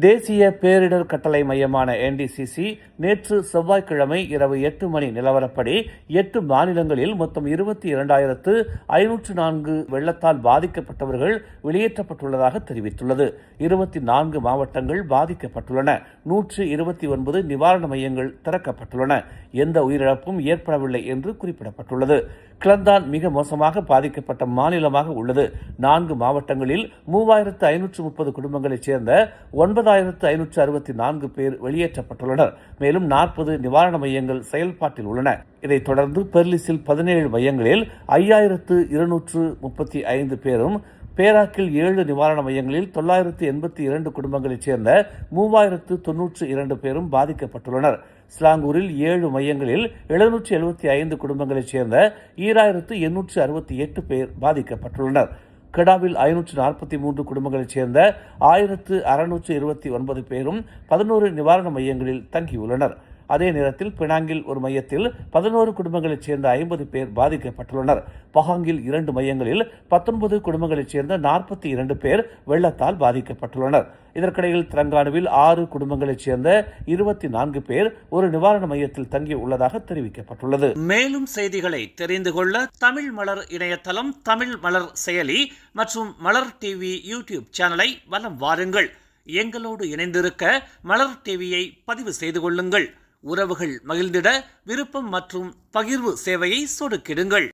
தேசிய பேரிடர் கட்டளை மையமான NDCC நேற்று செவ்வாய்க்கிழமை இரவு 8 மணி நிலவரப்படி 8 மாநிலங்களில் மொத்தம் 22,504 வெள்ளத்தால் பாதிக்கப்பட்டவர்கள் வெளியேற்றப்பட்டுள்ளதாக தெரிவித்துள்ளது. 24 மாவட்டங்கள் பாதிக்கப்பட்டுள்ளன. 129 நிவாரண மையங்கள் திறக்கப்பட்டுள்ளன. எந்த உயிரிழப்பும் ஏற்படவில்லை என்று குறிப்பிடப்பட்டுள்ளது. கிளந்தான் மிக மோசமாக பாதிக்கப்பட்ட மாநிலமாக உள்ளது. 4 மாவட்டங்களில் 3,530 குடும்பங்களைச் சேர்ந்த 9,564 பேர் வெளியேற்றப்பட்டுள்ளனர். மேலும் 40 நிவாரண மையங்கள் செயல்பாட்டில் உள்ளன. இதைத் தொடர்ந்து பெர்லிஸில் 17 மையங்களில் 5,235 பேரும், பேராக்கில் 7 நிவாரண மையங்களில் 982 குடும்பங்களைச் சேர்ந்த 3,092 பேரும் பாதிக்கப்பட்டுள்ளனர். ஸ்லாங்கூரில் 7 மையங்களில் 775 குடும்பங்களைச் சேர்ந்த 2,868 பேர் பாதிக்கப்பட்டுள்ளனர். கெடாவில் 543 குடும்பங்களைச் சேர்ந்த 1,629 பேரும் 11 நிவாரண மையங்களில் தங்கியுள்ளனர். அதே நேரத்தில் பினாங்கில் ஒரு மையத்தில் 11 குடும்பங்களைச் சேர்ந்த 50 பேர் பாதிக்கப்பட்டுள்ளனர். பஹாங்கில் 2 மையங்களில் 19 குடும்பங்களைச் சேர்ந்த 42 பேர் வெள்ளத்தால் பாதிக்கப்பட்டுள்ளனர். இதற்கிடையில் தெலங்கானாவில் 6 குடும்பங்களைச் சேர்ந்த 24 பேர் ஒரு நிவாரண மையத்தில் தங்கியுள்ளதாக தெரிவிக்கப்பட்டுள்ளது. மேலும் செய்திகளை தெரிந்து கொள்ள தமிழ் மலர் இணையதளம், தமிழ் மலர் செயலி மற்றும் மலர் டிவி யூடியூப் சேனலை வலம் வாருங்கள். எங்களோடு இணைந்திருக்க மலர் டிவியை பதிவு செய்து கொள்ளுங்கள். உறவுகள் மகிழ்ந்திட விருப்பம் மற்றும் பகிர்வு சேவையை சொடுக்கிடுங்கள்.